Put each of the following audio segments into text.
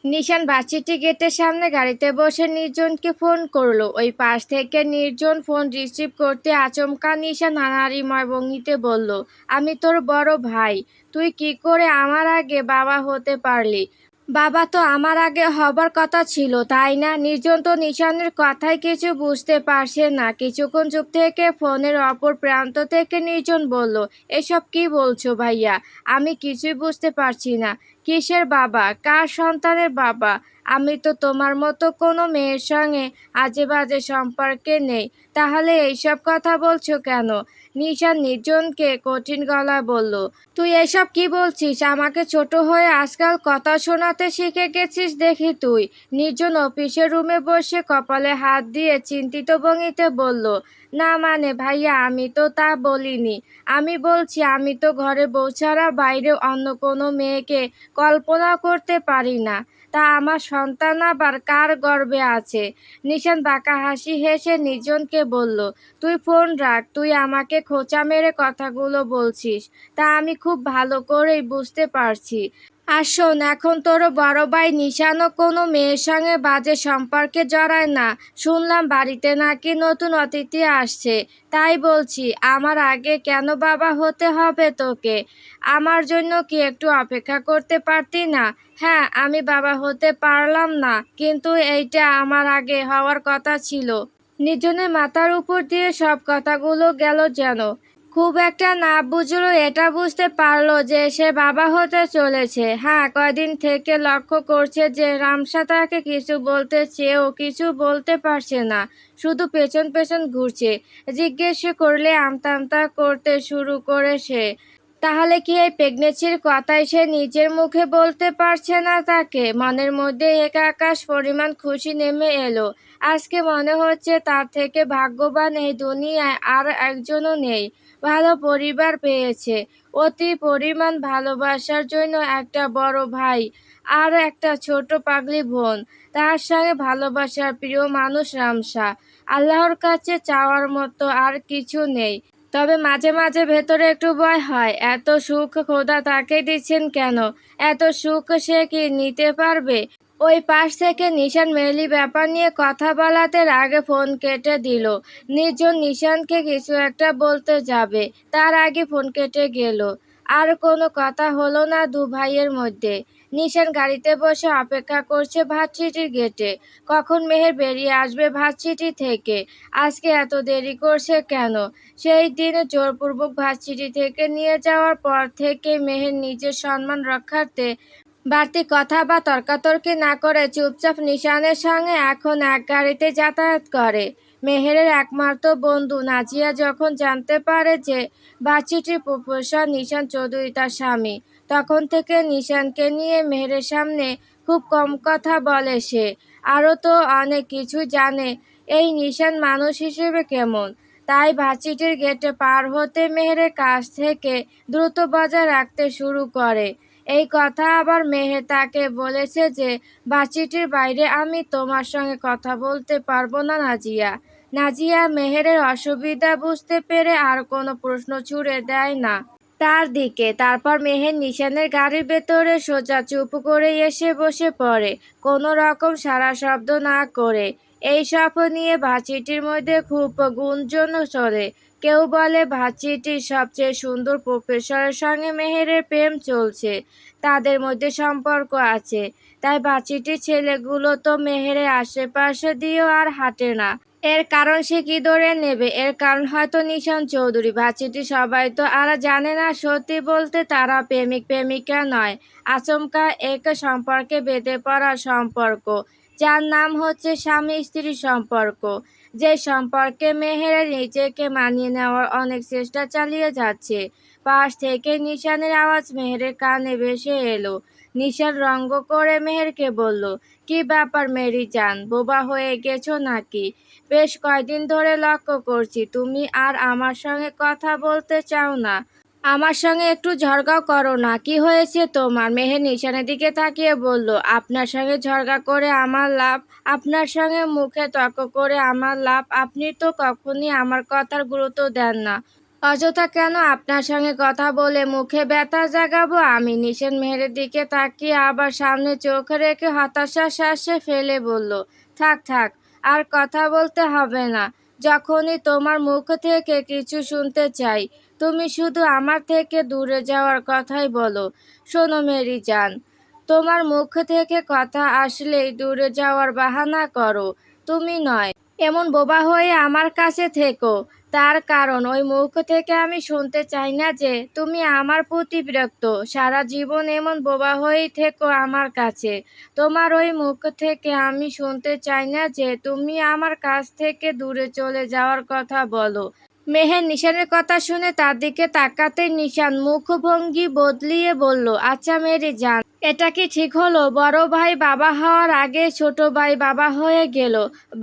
নিশান varsity গেটের সামনে গাড়িতে বসে নির্জনকে ফোন করলো। ওই পাশ থেকে নির্জন ফোন রিসিভ করতে আচমকা নিশান নানারিময় ভঙ্গিতে বলল, আমি তোর বড় ভাই। তুই কি করে আমার আগে বাবা হতে পারলি? বাবা তো আমার আগে হবার কথা ছিল, তাই না? নির্জন তো নিশানের কথায় কিছু বুঝতে পারছে না। কিছুক্ষণ চুপ থেকে ফোনের অপর প্রান্ত থেকে নির্জন বলল, এসব কি বলছো ভাইয়া? আমি কিছুই বুঝতে পারছি না। কিসের বাবা? কার সন্তানের বাবা? আমি তো তোমার মতো কোনো মেয়ের সঙ্গে আজে বাজে সম্পর্কে নেই। তাহলে এইসব কথা বলছো কেন? নিশান নির্জনকে কঠিন গলায় বলল, তুই এসব কি বলছিস? আমাকে ছোট হয়ে আজকাল কথা শোনাতে শিখে গেছিস দেখি তুই। নির্জন অফিসের রুমে বসে কপালে হাত দিয়ে চিন্তিত ভঙ্গিতে বলল, না মানে ভাইয়া, আমি তো তা বলিনি। আমি বলছি আমি তো ঘরে বউ ছাড়া বাইরে অন্য কোনো মেয়েকে কল্পনা করতে পারি না। তা আমার সন্তান আবার কার গর্ভে আছে? নিশান বাঁকা হাসি হেসে নির্জনকে বলল, তুই ফোন রাখ। তুই আমাকে খোঁচা মেরে কথাগুলো বলছিস, তা আমি খুব ভালো করেই বুঝতে পারছি। আর শোন, এখন তোর বড় ভাই নিশানও কোনো মেয়ের সঙ্গে বাজে সম্পর্কে জড়ায় না। শুনলাম বাড়িতে নাকি নতুন অতিথি আসছে। তাই বলছি, আমার আগে কেন বাবা হতে হবে তোকে? আমার জন্য কি একটু অপেক্ষা করতে পারতি না? হ্যাঁ, আমি বাবা হতে পারলাম না, কিন্তু এইটা আমার আগে হওয়ার কথা ছিল। নির্জনের মাথার উপর দিয়ে সব কথাগুলো গেল যেন। খুব একটা না বুঝলেও এটা বুঝতে পারলো যে সে বাবা হতে চলেছে। হ্যাঁ, কয়দিন থেকে লক্ষ্য করছে যে রামসা তাকে কিছু বলতে চেয়েও কিছু বলতে পারছে না, শুধু পেছন পেছন ঘুরছে। জিজ্ঞেস করলে আমতা আমতা করতে শুরু করে সে। তাহলে কি এই প্রেগনেন্সির কথাই সে নিজের মুখে বলতে পারছে না তাকে? মনের মধ্যে এক আকাশ পরিমাণ খুশি নেমে এলো। আজকে মনে হচ্ছে তার থেকে ভাগ্যবান এই দুনিয়ায় আর একজনও নেই। ভালো পরিবার পেয়েছে, অতি পরিমাণ ভালোবাসার জন্য একটা বড় ভাই আর একটা ছোট পাগলি বোন, তার সঙ্গে ভালোবাসার প্রিয় মানুষ রামসা। আল্লাহর কাছে চাওয়ার মতো আর কিছু নেই। তবে মাঝে মাঝে ভেতরে একটু ভয় হয়, এত সুখ খোদা তাকে দিচ্ছেন কেন? এত সুখ সে কি নিতে পারবে? ওই পাশ থেকে নিশান মেয়েলি ব্যাপার নিয়ে কথা বলাতে রাগে ফোন কেটে দিল। নির্জন নিশানকে কিছু একটা বলতে যাবে, তার আগে ফোন কেটে গেল। আর কোনো কথা হলো না দু ভাইয়ের মধ্যে। নিশান গাড়িতে বসে অপেক্ষা করছে ভার্সিটির গেটে। কখন মেহের বেরিয়ে আসবে ভার্সিটি থেকে? আজকে এত দেরি করছে কেন? সেই দিন জোরপূর্বক ভার্সিটি থেকে নিয়ে যাওয়ার পর থেকে মেহের নিজের সম্মান রক্ষার্থে বাড়তি কথা বা তর্কাতর্কি না করে চুপচাপ নিশানের সঙ্গে এখন এক গাড়িতে যাতায়াত করে। মেহেরের একমাত্র বন্ধু নাজিয়া যখন জানতে পারে যে ভার্সিটির প্রফেসর নিশান চৌধুরী তার স্বামী, তখন থেকে নিশানকে নিয়ে মেহেরের সামনে খুব কম কথা বলে সে। আরও তো অনেক কিছু জানে এই নিশান মানুষ হিসেবে কেমন। তাই ভার্সিটির গেটে পার হতে মেহেরের কাছ থেকে দ্রুত বজায় রাখতে শুরু করে। এই কথা আবার মেহের তাকে বলেছে যে ভার্সিটির বাইরে আমি তোমার সঙ্গে কথা বলতে পারবো না নাজিয়া। নাজিয়া মেহেরের অসুবিধা বুঝতে পেরে আর কোনো প্রশ্ন ছুড়ে দেয় না তার দিকে। তারপর মেহের নিশানের গাড়ির ভেতরে সোজা চুপ করে এসে বসে পড়ে, কোনো রকম সারা শব্দ না করে। এই সব নিয়ে ভার্সিটির মধ্যে খুব গুঞ্জন চলে। কেউ বলে ভার্সিটির সবচেয়ে সুন্দর প্রফেসরের সঙ্গে মেহেরের প্রেম চলছে, তাদের মধ্যে সম্পর্ক আছে। তাই ভার্সিটির ছেলেগুলো তো মেহেরের আশেপাশে দিয়েও আর হাঁটে না। এর কারণ সে কি ধরে নেবে? এর কারণ হয়তো নিশান চৌধুরী। ভার্সিটির সবাই তো আর জানে না, সত্যি বলতে তারা প্রেমিক প্রেমিকা নয়, আচমকা এক সম্পর্কে বেঁধে পড়া সম্পর্ক, যার নাম হচ্ছে স্বামী স্ত্রী সম্পর্ক। যে সম্পর্কে মেহের নিজেকে মানিয়ে নেওয়ার অনেক চেষ্টা চালিয়ে যাচ্ছে। পাশ থেকে নিশানের আওয়াজ মেহেরের কানে ভেসে এলো। নিশান রঙ্গ করে মেহেরকে বলল, কি ব্যাপার মেরি জান, বোবা হয়ে গেছো নাকি? বেশ কয়দিন ধরে লক্ষ্য করছি তুমি আর আমার সঙ্গে কথা বলতে চাও না। আমার সঙ্গে একটু ঝগড়াও করো না। কি হয়েছে তোমার? মেহের নিশানের দিকে তাকিয়ে বলল, আপনার সঙ্গে ঝগড়া করে আমার লাভ? আপনার সঙ্গে মুখে তর্ক করে আমার লাভ? আপনি তো কখনই আমার কথার গুরুত্ব দেন না। অযথা কেন আপনার সঙ্গে কথা বলে মুখে ব্যথা জাগাবো আমি? নিশান মেহেরের দিকে তাকিয়ে আবার সামনে চোখ রেখে হতাশার শ্বাসে ফেলে বলল, থাক থাক, আর কথা বলতে হবে না। যখনই তোমার মুখ থেকে কিছু শুনতে চাই, তুমি শুধু আমার থেকে দূরে যাওয়ার কথাই বলো। শোনো মেরি জান, তোমার মুখ থেকে কথা আসলেই দূরে যাওয়ার বাহানা করো। তুমি নয়, এমন বোবা হয়ে আমার কাছে থেকো। তার কারণ ওই মুখ থেকে আমি শুনতে চাই না যে তুমি আমার প্রতি বিরক্ত। সারা জীবন এমন বোবা হয়েই থেকো আমার কাছে। তোমার ওই মুখ থেকে আমি শুনতে চাই না যে তুমি আমার কাছ থেকে দূরে চলে যাওয়ার কথা বলো। মেহের নিশানের কথা শুনে তার দিকে তাকাতেই নিশান মুখভঙ্গি বদলিয়ে বলল, আচ্ছা মেরি জান, এটা কি ঠিক হলো? বড় ভাই বাবা হওয়ার আগে ছোট ভাই বাবা হয়ে গেল।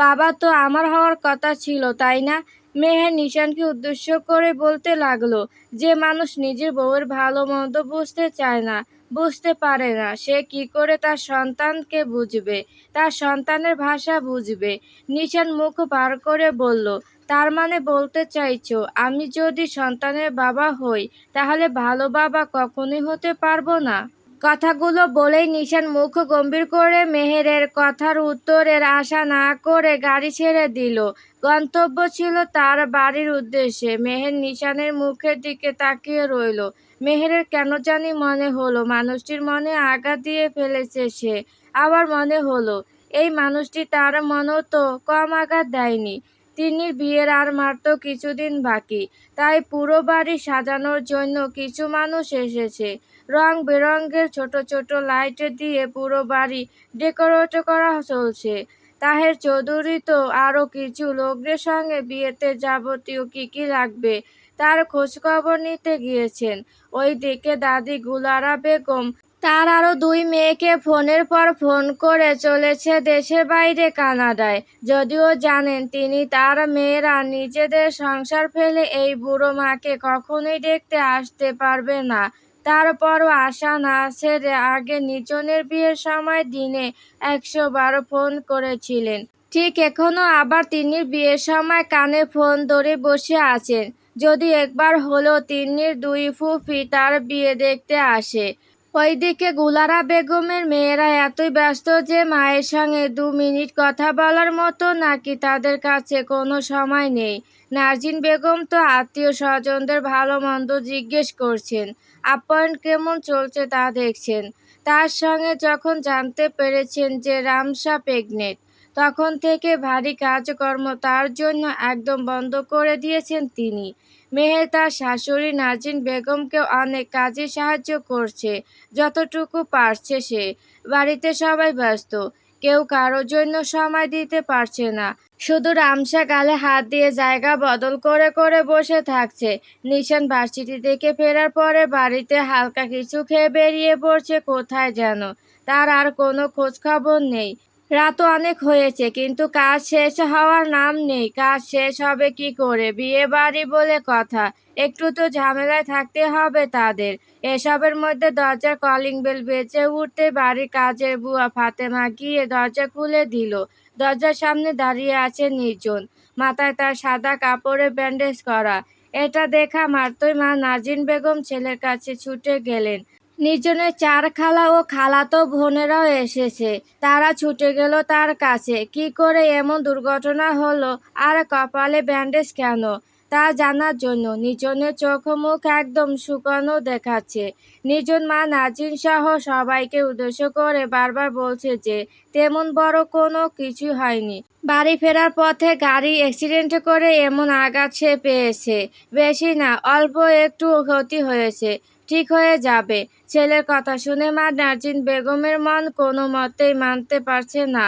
বাবা তো আমার হওয়ার কথা ছিল, তাই না? মেহের নিশানকে উদ্দেশ্য করে বলতে লাগলো, যে মানুষ নিজের বউয়ের ভালো মন্দ বুঝতে চায় না, বুঝতে পারে না, সে কি করে তার সন্তানকে বুঝবে, তার সন্তানের ভাষা বুঝবে? নিশান মুখ বার করে বলল, তার মানে বলতে চাইছো আমি যদি সন্তানের বাবা হই তাহলে ভালো বাবা কখনোই হতে পারবো না? কথাগুলো বলেই নিশান মুখ গম্ভীর করে মেহেরের কথার উত্তরের আশা না করে গাড়ি ছেড়ে দিল। গন্তব্য ছিল তার বাড়ির উদ্দেশ্যে। মেহের নিশানের মুখের দিকে তাকিয়ে রইল। মেহেরের কেন জানি মনে হলো মানুষটির মনে আঘাত দিয়ে ফেলেছে সে। আবার মনে হলো এই মানুষটি তার মনেও তো কম আঘাত দেয়নি। তিন্নির বিয়ের আর মাত্র কিছুদিন বাকি, তাই পুরো বাড়ি সাজানোর জন্য কিছু মানুষ এসেছে। রং বেরঙের ছোট ছোট লাইট দিয়ে পুরো বাড়ি ডেকোরেট করা চলছে। তাহের চৌধুরী তো আরও কিছু লোকদের সঙ্গে বিয়েতে যাবতীয় কি কি লাগবে তার খোঁজখবর নিতে গিয়েছেন। ওইদিকে দাদি গুলারা বেগম তার আরও দুই মেয়েকে ফোনের পর ফোন করে চলেছে দেশের বাইরে কানাডায়। যদিও জানেন তিনি তার মেয়েরা নিজেদের সংসার ফেলে এই বুড়ো মাকে কখনোই দেখতে আসতে পারবে না, তারপরও আশা না ছেড়ে আগে নির্জনের বিয়ের সময় দিনে 112 ফোন করেছিলেন। ঠিক এখনও আবার তিন্নির বিয়ের সময় কানে ফোন ধরে বসে আছেন, যদি একবার হলেও তিন্নির দুই ফুফি তার বিয়ে দেখতে আসে। ওইদিকে গুলারা বেগমের মেয়েরা এতই ব্যস্ত যে মায়ের সঙ্গে 2 মিনিট কথা বলার মতো নাকি তাদের কাছে কোনো সময় নেই। নার্জিন বেগম তো আত্মীয় স্বজনদের ভালো মন্দ জিজ্ঞেস করছেন, আপ্যায়ন কেমন চলছে তা দেখছেন। তার সঙ্গে যখন জানতে পেরেছেন যে রামসা প্রেগনেন্ট, তখন থেকে ভারী কাজকর্ম তার জন্য একদম বন্ধ করে দিয়েছেন তিনি। মেহের তার শাশুড়ি নার্জিন বেগমকে অনেক কাজে সাহায্য করছে, যতটুকু পারছে সে। বাড়িতে সবাই ব্যস্ত, কেউ কারোর জন্য সময় দিতে পারছে না। শুধু রামসা গালে হাত দিয়ে জায়গা বদল করে করে বসে থাকছে। নিশান ভার্সিটি থেকে ফেরার পরে বাড়িতে হালকা কিছু খেয়ে বেরিয়ে পড়ছে কোথায় যেন। তার আর কোনো খোঁজ খবর নেই। রাতও অনেক হয়েছে, কিন্তু কাজ শেষ হওয়ার নাম নেই। কাজ শেষ হবে কি করে? বিয়ে বাড়ি বলে কথা, একটু তো ঝামেলায় থাকতে হবে তাদের। এসবের মধ্যে দরজার কলিং বেল বেজে উঠতে বাড়ির কাজের বুয়া ফাতেমা গিয়ে দরজা খুলে দিল। দরজার সামনে দাঁড়িয়ে আছে নির্জন, মাথায় তার সাদা কাপড়ে ব্যান্ডেজ করা। এটা দেখা মাত্রই মা নাজিন বেগম ছেলের কাছে ছুটে গেলেন। নির্জনের 4 খালা ও খালাতো বোনেরাও এসেছে, তারা ছুটে গেল তার কাছে। কি করে এমন দুর্ঘটনা হলো আর কপালে ব্যান্ডেজ কেন তা জানার জন্য। নির্জনের চোখ মুখ একদম শুকানো দেখাচ্ছে। নির্জন মা নাজিন সহ সবাইকে উদ্দেশ্য করে বারবার বলছে যে তেমন বড় কোনো কিছু হয়নি। বাড়ি ফেরার পথে গাড়ি অ্যাক্সিডেন্ট করে এমন আঘাত সে পেয়েছে, বেশি না অল্প একটু ক্ষতি হয়েছে, ঠিক হয়ে যাবে। ছেলের কথা শুনে মা নার্জিন বেগমের মন কোনো মতেই মানতে পারছে না।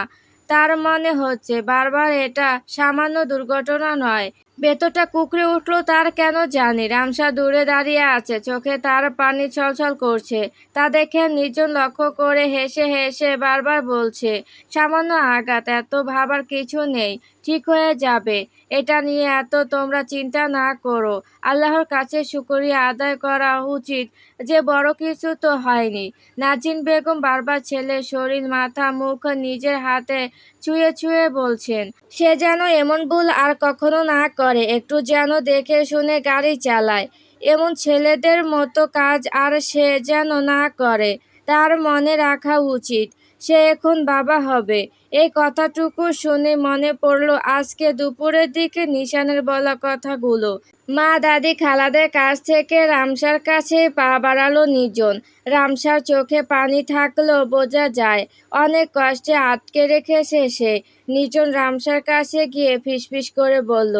তার মনে হচ্ছে বারবার এটা সামান্য দুর্ঘটনা নয়। ভেতরটা কুঁকড়ে উঠল তার কেন জানি। রামসা দূরে দাঁড়িয়ে আছে, চোখে তার পানি ছলছল করছে। তা দেখে নির্জন লক্ষ্য করে হেসে হেসে বারবার বলছে, সামান্য আঘাত, এত ভাবার কিছু নেই, ঠিক হয়ে যাবে। এটা নিয়ে এত তোমরা চিন্তা না করো। আল্লাহর কাছে শুকরিয়া আদায় করা উচিত যে বড় কিছু তো হয়নি। নাজিন বেগম বারবার ছেলের শরীর, মাথা, মুখ নিজের হাতে ছুঁয়ে ছুঁয়ে বলছেন, সে যেন এমন ভুল আর কখনো না করে, একটু যেন দেখে শুনে গাড়ি চালায়। এমন ছেলেদের মতো কাজ আর সে যেন না করে। তার মনে রাখা উচিত সে এখন বাবা হবে। এই কথাটুকু শুনে মনে পড়ল আজকে দুপুরের দিকে নিশানের বলা কথাগুলো। মা, দাদি, খালাদের কাছ থেকে রামসার কাছে পা বাড়ালো নির্জন। রামসার চোখে পানি থাকলেও বোঝা যায় অনেক কষ্টে আটকে রেখেছে সে। নির্জন রামসার কাছে গিয়ে ফিসফিস করে বলল,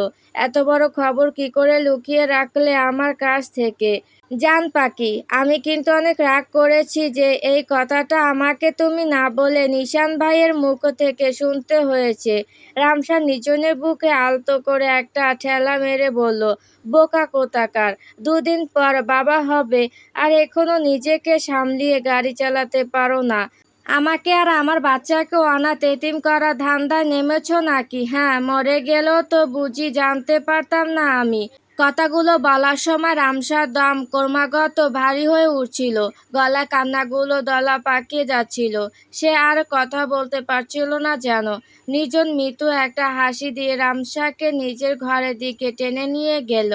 এত বড় খবর কি করে লুকিয়ে রাখলে আমার কাছ থেকে? জান পাখি, আমি কিন্তু অনেক রাগ করেছি যে এই কথাটা আমাকে তুমি না বলে নিশান ভাইয়ের মুখ থেকে শুনতে হয়েছে। রামসা নির্জনের বুকে আলতো করে একটা ঠেলা মেরে বলল, বোকা কোথাকার, দুদিন পর বাবা হবে আর এখনো নিজেকে সামলিয়ে গাড়ি চালাতে পারো না। আমাকে আর আমার বাচ্চাকেও অনাথ এতিম করার ধান্দায় নেমেছো নাকি? হ্যাঁ, মরে গেলেও তো বুঝি জানতে পারতাম না আমি। কথাগুলো বলার সময় রামসার দম ক্রমাগত ভারী হয়ে উঠছিল, গলায় কান্নাগুলো দলা পাকিয়ে যাচ্ছিল। সে আর কথা বলতে পারছিল না যেন। নির্জন মৃদু একটা হাসি দিয়ে রামসাকে নিজের ঘরের দিকে টেনে নিয়ে গেল।